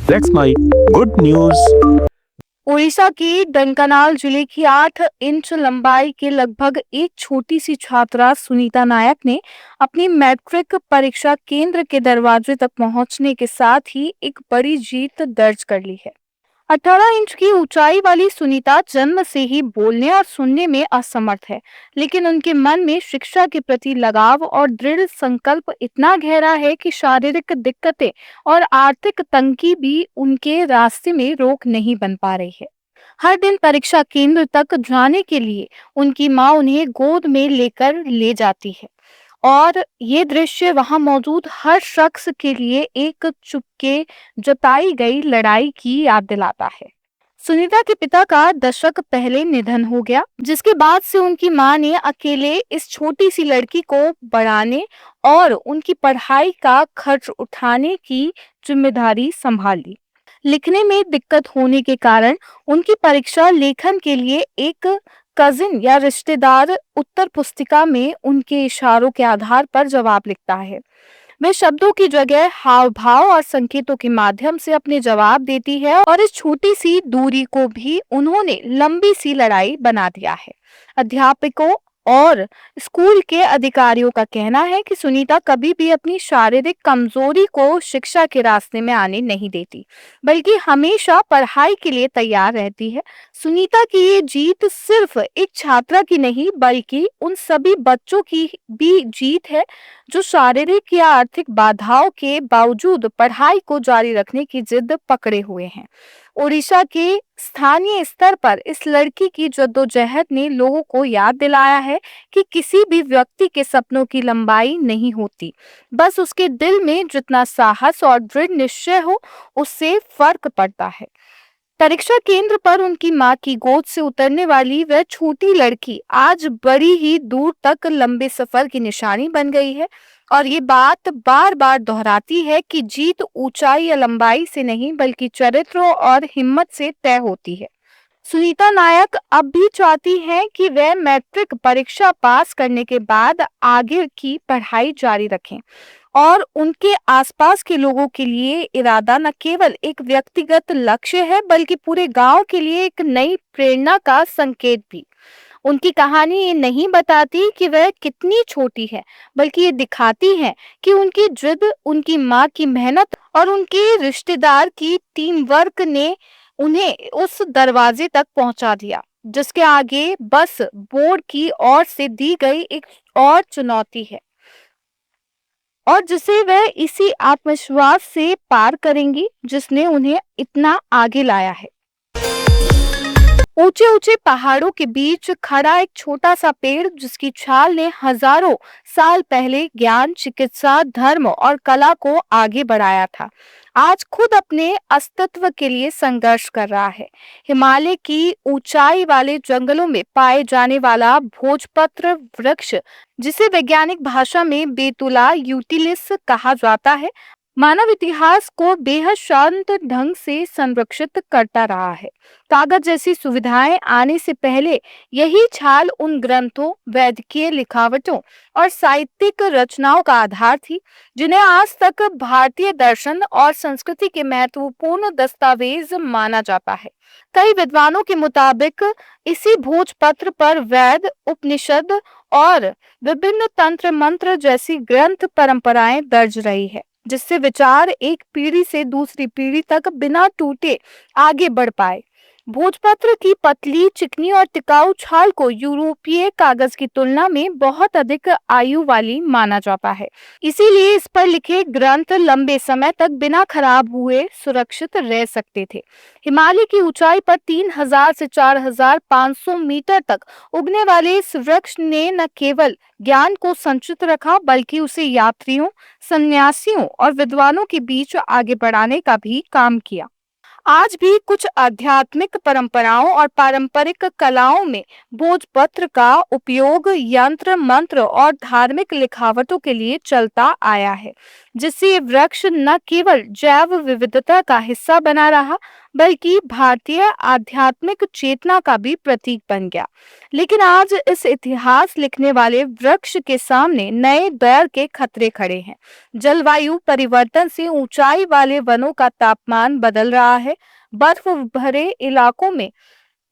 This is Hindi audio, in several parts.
That's my good news. Odisha के ढेंकानाल जिले की 8 इंच लंबाई के लगभग एक छोटी सी छात्रा सुनीता नायक ने अपनी मैट्रिक परीक्षा केंद्र के दरवाजे तक पहुंचने के साथ ही एक बड़ी जीत दर्ज कर ली है। 18 इंच की ऊंचाई वाली सुनीता जन्म से ही बोलने और सुनने में असमर्थ है, लेकिन उनके मन में शिक्षा के प्रति लगाव और दृढ़ संकल्प इतना गहरा है कि शारीरिक दिक्कतें और आर्थिक तंगी भी उनके रास्ते में रोक नहीं बन पा रही है। हर दिन परीक्षा केंद्र तक जाने के लिए उनकी माँ उन्हें गोद में लेकर ले जाती है और ये दृश्य वहां मौजूद हर शख्स के लिए एक चुपके जताई गई लड़ाई की याद दिलाता है। सुनीता के पिता का दशक पहले निधन हो गया, जिसके बाद से उनकी मां ने अकेले इस छोटी सी लड़की को बढ़ाने और उनकी पढ़ाई का खर्च उठाने की जिम्मेदारी संभाल ली। लिखने में दिक्कत होने के कारण उनकी परीक्षा लेखन के लिए एक कजिन या रिश्तेदार उत्तर पुस्तिका में उनके इशारों के आधार पर जवाब लिखता है। वे शब्दों की जगह हाव भाव और संकेतों के माध्यम से अपने जवाब देती है और इस छोटी सी दूरी को भी उन्होंने लंबी सी लड़ाई बना दिया है। अध्यापकों और स्कूल के अधिकारियों का कहना है कि सुनीता कभी भी अपनी शारीरिक कमजोरी को शिक्षा के रास्ते में आने नहीं देती, बल्कि हमेशा पढ़ाई के लिए तैयार रहती है। सुनीता की ये जीत सिर्फ एक छात्रा की नहीं, बल्कि उन सभी बच्चों की भी जीत है जो शारीरिक या आर्थिक बाधाओं के बावजूद पढ़ाई को जारी रखने की जिद पकड़े हुए हैं। ओडिशा के स्थानीय स्तर पर इस लड़की की जद्दोजहद ने लोगों को याद दिलाया है कि किसी भी व्यक्ति के सपनों की लंबाई नहीं होती, बस उसके दिल में जितना साहस और दृढ़ निश्चय हो, उससे फर्क पड़ता है। परीक्षा केंद्र पर उनकी मां की गोद से उतरने वाली वह छोटी लड़की आज बड़ी ही दूर तक लंबे सफर की निशानी बन गई है और ये बात बार बार दोहराती है कि जीत ऊंचाई या लंबाई से नहीं, बल्कि चरित्र और हिम्मत से तय होती है। सुनीता नायक अब भी चाहती हैं कि वह मैट्रिक परीक्षा पास करने के बाद आगे की पढ़ाई जारी रखें और उनके आसपास के लोगों के लिए इरादा न केवल एक व्यक्तिगत लक्ष्य है, बल्कि पूरे गांव के लिए एक नई प्रेरणा का संकेत भी। उनकी कहानी ये नहीं बताती कि वह कितनी छोटी है, बल्कि ये दिखाती है कि उनकी जिद, उनकी माँ की मेहनत और उनके रिश्तेदार की टीम वर्क ने उन्हें उस दरवाजे तक पहुंचा दिया, जिसके आगे बस बोर्ड की ओर से दी गई एक और चुनौती है और जिसे वह इसी आत्मविश्वास से पार करेंगी जिसने उन्हें इतना आगे लाया है। ऊंचे ऊंचे पहाड़ों के बीच खड़ा एक छोटा सा पेड़, जिसकी छाल ने हजारों साल पहले ज्ञान, चिकित्सा, धर्म और कला को आगे बढ़ाया था, आज खुद अपने अस्तित्व के लिए संघर्ष कर रहा है। हिमालय की ऊंचाई वाले जंगलों में पाए जाने वाला भोजपत्र वृक्ष, जिसे वैज्ञानिक भाषा में बेतुला यूटिलिस कहा जाता है, मानव इतिहास को बेहद शांत ढंग से संरक्षित करता रहा है। कागज जैसी सुविधाएं आने से पहले यही छाल उन ग्रंथों, वैदिकीय लिखावटों और साहित्यिक रचनाओं का आधार थी, जिन्हें आज तक भारतीय दर्शन और संस्कृति के महत्वपूर्ण दस्तावेज माना जाता है। कई विद्वानों के मुताबिक इसी भोजपत्र पर वेद, उपनिषद और विभिन्न तंत्र मंत्र जैसी ग्रंथ परंपराएं दर्ज रही है, जिससे विचार एक पीढ़ी से दूसरी पीढ़ी तक बिना टूटे आगे बढ़ पाए। भोजपत्र की पतली, चिकनी और टिकाऊ छाल को यूरोपीय कागज की तुलना में बहुत अधिक आयु वाली माना जाता है, इसीलिए इस पर लिखे ग्रंथ लंबे समय तक बिना खराब हुए सुरक्षित रह सकते थे। हिमालय की ऊंचाई पर 3000 से 4500 मीटर तक उगने वाले इस वृक्ष ने न केवल ज्ञान को संचित रखा, बल्कि उसे यात्रियों, सन्यासियों और विद्वानों के बीच आगे बढ़ाने का भी काम किया। आज भी कुछ आध्यात्मिक परंपराओं और पारंपरिक कलाओं में भोजपत्र का उपयोग यंत्र, मंत्र और धार्मिक लिखावटों के लिए चलता आया है। जिससे ये वृक्ष न केवल जैव विविधता का हिस्सा बना रहा बल्कि भारतीय आध्यात्मिक चेतना का भी प्रतीक बन गया। लेकिन आज इस इतिहास लिखने वाले वृक्ष के सामने नए दौर के खतरे खड़े हैं। जलवायु परिवर्तन से ऊंचाई वाले वनों का तापमान बदल रहा है, बर्फ भरे इलाकों में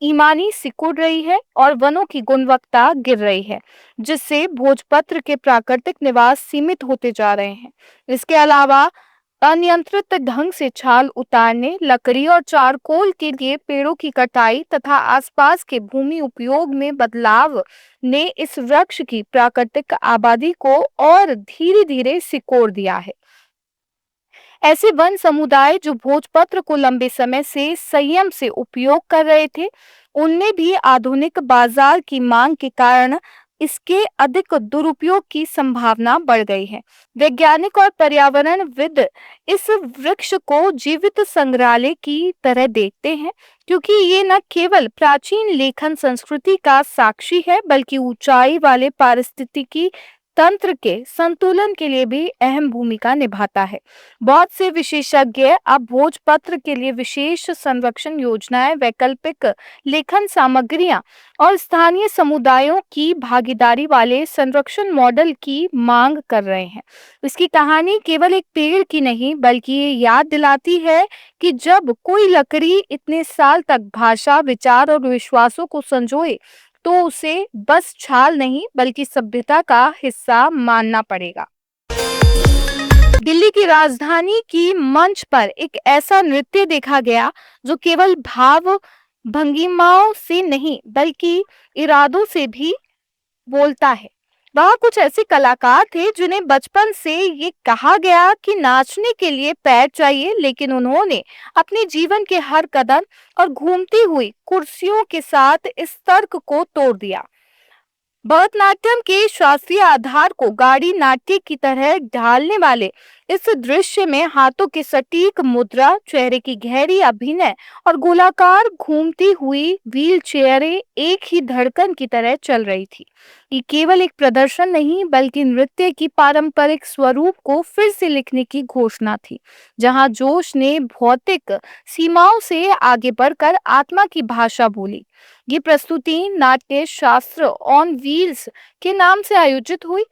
ईमानी सिकुड़ रही है और वनों की गुणवत्ता गिर रही है, जिससे भोजपत्र के प्राकृतिक निवास सीमित होते जा रहे हैं। इसके अलावा अनियंत्रित ढंग से छाल उतारने, लकड़ी और चारकोल के लिए पेड़ों की कटाई तथा आसपास के भूमि उपयोग में बदलाव ने इस वृक्ष की प्राकृतिक आबादी को और धीरे-धीरे सिकोड़ दिया है। ऐसे वन समुदाय जो भोजपत्र को लंबे समय से संयम से उपयोग कर रहे थे, उनमें भी आधुनिक बाजार की मांग के कारण इसके अधिक दुरुपयोग की संभावना बढ़ गई है। वैज्ञानिक और पर्यावरणविद इस वृक्ष को जीवित संग्रहालय की तरह देखते हैं, क्योंकि ये न केवल प्राचीन लेखन संस्कृति का साक्षी है, बल्कि ऊंचाई वाले पारिस्थितिकी तंत्र के संतुलन के लिए भी अहम भूमिका निभाता है। बहुत से विशेषज्ञ अब भोजपत्र के लिए विशेष संरक्षण योजनाएं, वैकल्पिक लेखन सामग्रियां और स्थानीय समुदायों की भागीदारी वाले संरक्षण मॉडल की मांग कर रहे हैं। इसकी कहानी केवल एक पेड़ की नहीं, बल्कि ये याद दिलाती है कि जब कोई लकड़ी इतने साल तक भाषा, विचार और विश्वासों को संजोए, तो उसे बस छाल नहीं बल्कि सभ्यता का हिस्सा मानना पड़ेगा। दिल्ली की राजधानी की मंच पर एक ऐसा नृत्य देखा गया जो केवल भाव भंगिमाओं से नहीं बल्कि इरादों से भी बोलता है। वहाँ कुछ ऐसे कलाकार थे जिन्हें बचपन से ये कहा गया कि नाचने के लिए पैर चाहिए, लेकिन उन्होंने अपने जीवन के हर कदम और घूमती हुई कुर्सियों के साथ इस तर्क को तोड़ दिया। भरतनाट्यम के शास्त्रीय आधार को गाड़ी नाट्य की तरह ढालने वाले इस दृश्य में हाथों की सटीक मुद्रा, चेहरे की गहरी अभिनय और गोलाकार घूमती हुई व्हील चेयरें एक ही धड़कन की तरह चल रही थी। ये केवल एक प्रदर्शन नहीं बल्कि नृत्य की पारंपरिक स्वरूप को फिर से लिखने की घोषणा थी, जहां जोश ने भौतिक सीमाओं से आगे बढ़कर आत्मा की भाषा बोली। ये प्रस्तुति नाट्य शास्त्र ऑन व्हील्स के नाम से आयोजित हुई,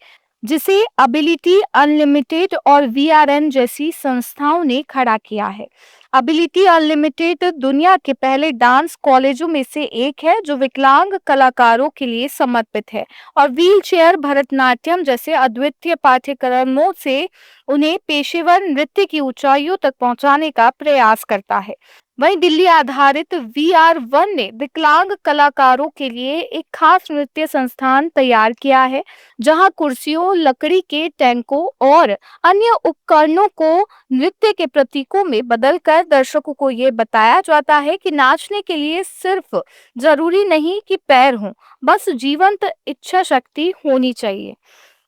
जिसे एबिलिटी अनलिमिटेड और वीआरएन जैसी संस्थाओं ने खड़ा किया है। एबिलिटी अनलिमिटेड दुनिया के पहले डांस कॉलेजों में से एक है जो विकलांग कलाकारों के लिए समर्पित है और व्हीलचेयर भरतनाट्यम जैसे अद्वितीय पाठ्यक्रमों से उन्हें पेशेवर नृत्य की ऊंचाइयों तक पहुंचाने का प्रयास करता है। वहीं दिल्ली आधारित VR1 ने विकलांग कलाकारों के लिए एक खास नृत्य संस्थान तैयार किया है, जहां कुर्सियों, लकड़ी के टैंकों और अन्य उपकरणों को नृत्य के प्रतीकों में बदलकर दर्शकों को ये बताया जाता है कि नाचने के लिए सिर्फ जरूरी नहीं कि पैर हों, बस जीवंत इच्छा शक्ति होनी चाहिए।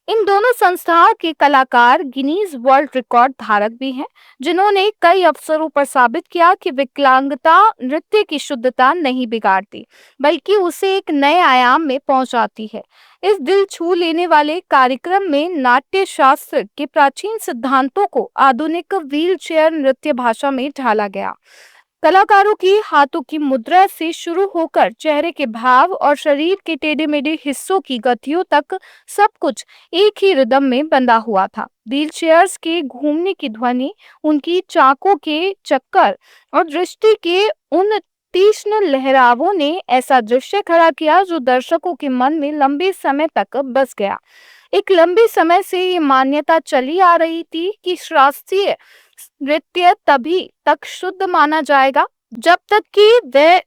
इन दोनों संस्थाओं के कलाकार गिनीज वर्ल्ड रिकॉर्ड धारक भी हैं, जिन्होंने कई अवसरों पर साबित किया कि विकलांगता नृत्य की शुद्धता नहीं बिगाड़ती, बल्कि उसे एक नए आयाम में पहुंचाती है। इस दिल छू लेने वाले कार्यक्रम में नाट्य शास्त्र के प्राचीन सिद्धांतों को आधुनिक व्हीलचेयर नृत्य भाषा में ढाला गया। कलाकारों की हाथों की मुद्रा से शुरू होकर चेहरे के भाव और शरीर के टेढ़े मेढ़े हिस्सों की गतियों तक सब कुछ एक ही रिदम में बंधा हुआ था। व्हीलचेयर्स के घूमने की ध्वनि, उनकी चाकों के चक्कर और दृष्टि के उन तीक्ष्ण लहरावों ने ऐसा दृश्य खड़ा किया जो दर्शकों के मन में लंबे समय तक बस गया। एक लंबे समय से ये मान्यता चली आ रही थी कि शास्त्रीय नृत्य तभी तक शुद्ध माना जाएगा जब तक कि वह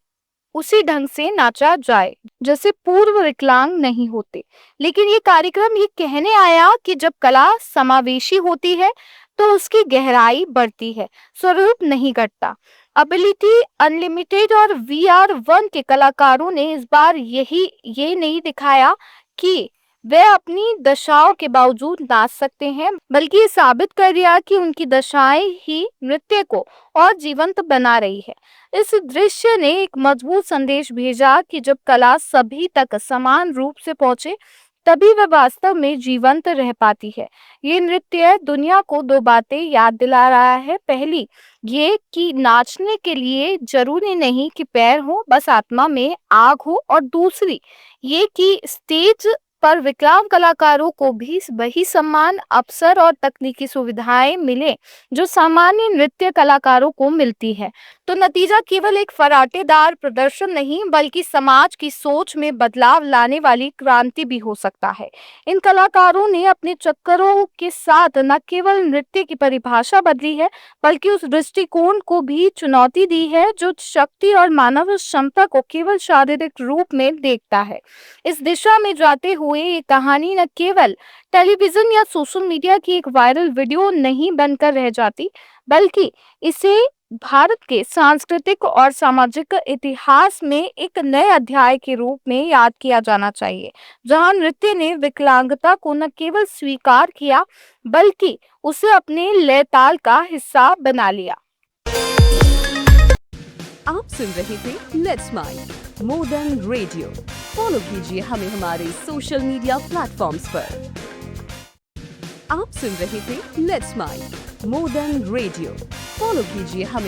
उसी ढंग से नाचा जाए जैसे पूर्व विकलांग नहीं होते। लेकिन ये कार्यक्रम ये कहने आया कि जब कला समावेशी होती है तो उसकी गहराई बढ़ती है, स्वरूप नहीं घटता। एबिलिटी अनलिमिटेड और VR1 के कलाकारों ने इस बार ये नहीं दिखाया कि वे अपनी दशाओं के बावजूद नाच सकते हैं, बल्कि ये साबित कर दिया कि उनकी दशाएं ही नृत्य को और जीवंत बना रही है। इस दृश्य ने एक मजबूत संदेश भेजा कि जब कला सभी तक समान रूप से पहुंचे तभी वह वास्तव में जीवंत रह पाती है। ये नृत्य दुनिया को दो बातें याद दिला रहा है। पहली, ये कि नाचने के लिए जरूरी नहीं कि पैर हो, बस आत्मा में आग हो। और दूसरी, ये कि स्टेज पर विकलांग कलाकारों को भी वही सम्मान, अवसर और तकनीकी सुविधाएं मिले जो सामान्य नृत्य कलाकारों को मिलती है। तो नतीजा केवल एक फराटेदार प्रदर्शन नहीं, बल्कि समाज की सोच में बदलाव लाने वाली क्रांति भी हो सकता है। इन कलाकारों ने अपने चक्करों के साथ न केवल नृत्य की परिभाषा बदली है, बल्कि उस दृष्टिकोण को भी चुनौती दी है जो शक्ति और मानव क्षमता को केवल शारीरिक रूप में देखता है। इस दिशा में जाते हुए ये कहानी न केवल टेलीविजन या सोशल मीडिया की एक वायरल वीडियो नहीं बनकर रह जाती, बल्कि इसे भारत के सांस्कृतिक और सामाजिक इतिहास में एक नए अध्याय के रूप में याद किया जाना चाहिए, जहां नृत्य ने विकलांगता को न केवल स्वीकार किया, बल्कि उसे अपने लय ताल का हिस्सा बना लिया। आप सुन रहे थे let's mind more than radio. Follow कीजिए हमें हमारे सोशल मीडिया प्लेटफॉर्म्स पर। आप सुन रहे थे let's mind more than radio. Follow कीजिए हमें